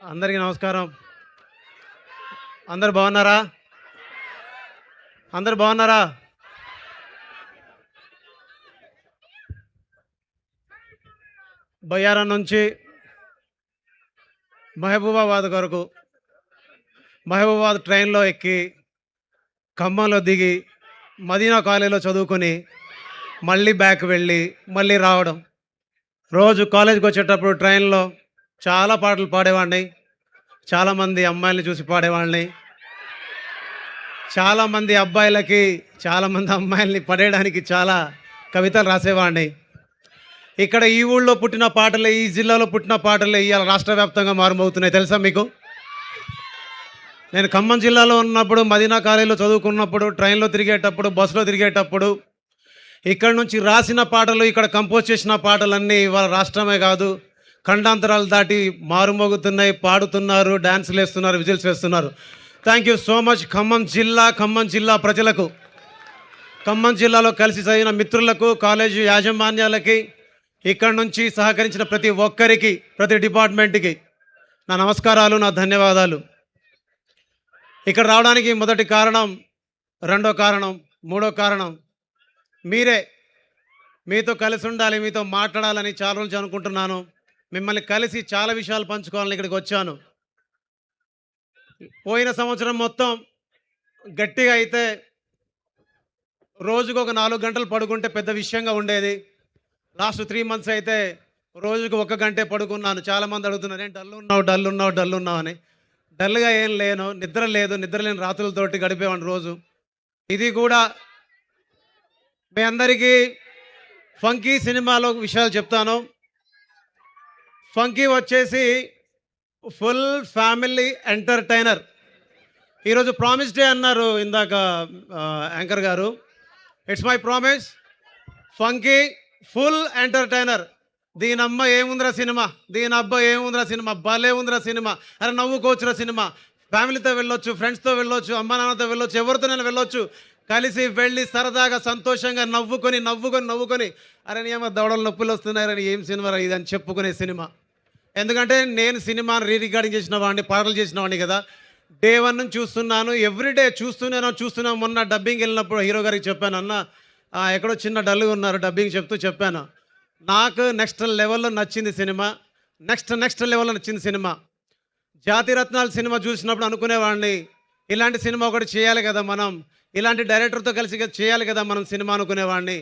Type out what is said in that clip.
అందరికీ నమస్కారం. అందరూ బాగున్నారా? అందరూ బాగున్నారా? బయ్యారం నుంచి మహబూబాబాద్ వరకు మహబూబాబాద్ ట్రైన్‌లో ఎక్కి, ఖమ్మంలో దిగి, మదీనా కాలేజ్‌లో చదువుకొని, మళ్ళీ బ్యాక్ వెళ్ళి, మళ్ళీ రావడం. రోజు కాలేజ్‌కొచ్చేటప్పుడు ట్రైన్‌లో చాలా పాటలు పాడేవాడిని. చాలామంది అమ్మాయిల్ని చూసి పాడేవాడిని. చాలామంది అబ్బాయిలకి, చాలామంది అమ్మాయిల్ని పడేయడానికి చాలా కవితలు రాసేవాడిని. ఇక్కడ ఈ ఊళ్ళో పుట్టిన పాటలే, ఈ జిల్లాలో పుట్టిన పాటలే ఇవాళ రాష్ట్ర వ్యాప్తంగా మారుమోగుతున్నాయి. తెలుసా మీకు? నేను ఖమ్మం జిల్లాలో ఉన్నప్పుడు, మదీనా కాలేజీలో చదువుకున్నప్పుడు, ట్రైన్‌లో తిరిగేటప్పుడు, బస్సులో తిరిగేటప్పుడు, ఇక్కడ నుంచి రాసిన పాటలు, ఇక్కడ కంపోజ్ చేసిన పాటలన్నీ ఇవాళ రాష్ట్రమే కాదు, ఖండాంతరాలు దాటి మారుమోగుతున్నాయి. పాడుతున్నారు, డాన్సులు వేస్తున్నారు, విజిల్స్ వేస్తున్నారు. Thank you so much Khammam జిల్లా ప్రజలకు, ఖమ్మం జిల్లాలో కలిసి చదివిన మిత్రులకు, కాలేజీ యాజమాన్యాలకి, ఇక్కడ నుంచి సహకరించిన ప్రతి ఒక్కరికి, ప్రతి డిపార్ట్మెంట్కి నా నమస్కారాలు, నా ధన్యవాదాలు. ఇక్కడ రావడానికి మొదటి కారణం, రెండో కారణం, మూడో కారణం మీరే. మీతో కలిసి ఉండాలి, మీతో మాట్లాడాలని చాలా రోజులు అనుకుంటున్నాను. మిమ్మల్ని కలిసి చాలా విషయాలు పంచుకోవాలని ఇక్కడికి వచ్చాను. పోయిన సంవత్సరం మొత్తం గట్టిగా అయితే రోజుకు ఒక 4 గంటలు పడుకుంటే పెద్ద విషయంగా ఉండేది. లాస్ట్ 3 మంత్స్ అయితే రోజుకు 1 గంటే పడుకున్నాను. చాలామంది అడుగుతున్నారు, ఏంటి డల్ ఉన్నావు అని. డల్గా ఏం లేను, నిద్ర లేని రాత్రులతోటి గడిపేవాడిని రోజు. ఇది కూడా మీ అందరికీ ఫంకీ సినిమాలో విషయాలు చెప్తాను. ఫంకీ వచ్చేసి ఫుల్ ఫ్యామిలీ ఎంటర్టైనర్. ఈరోజు ప్రామిస్ డే అన్నారు ఇందాక యాంకర్ గారు. It's my promise, funky full entertainer. దీని అమ్మ ఏముందిరా సినిమా, దీని అబ్బా ఏముందిరా సినిమా, భలే ఉందిరా సినిమా, అరే నవ్వుకోవచ్చురా సినిమా. ఫ్యామిలీతో వెళ్ళొచ్చు, ఫ్రెండ్స్తో వెళ్ళొచ్చు, అమ్మ నాన్నతో వెళ్ళొచ్చు, ఎవరితోనైనా వెళ్ళొచ్చు. కలిసి వెళ్ళి సరదాగా సంతోషంగా నవ్వుకొని అరే నీ అమ్మ దవడలు నొప్పులు వస్తున్నారని, ఏం సినిమా ఇది అని చెప్పుకునే సినిమా. ఎందుకంటే నేను సినిమాను రికార్డింగ్ చేసిన వాడిని, పాటలు చేసిన వాడిని కదా. డే 1 నుంచి చూస్తున్నాను, ఎవ్రీడే చూస్తున్నాను. మొన్న డబ్బింగ్ వెళ్ళినప్పుడు హీరో గారికి చెప్పాను, అన్న ఎక్కడో చిన్న డల్గా ఉన్నారు, డబ్బింగ్ చెప్పాను. నాకు నెక్స్ట్ లెవెల్లో నచ్చింది సినిమా. నెక్స్ట్ లెవెల్లో నచ్చింది సినిమా. జాతిరత్నాలు సినిమా చూసినప్పుడు అనుకునేవాడిని, ఇలాంటి సినిమా ఒకటి చేయాలి కదా మనం, ఇలాంటి డైరెక్టర్తో కలిసి చేయాలి కదా మనం సినిమా అనుకునేవాడిని.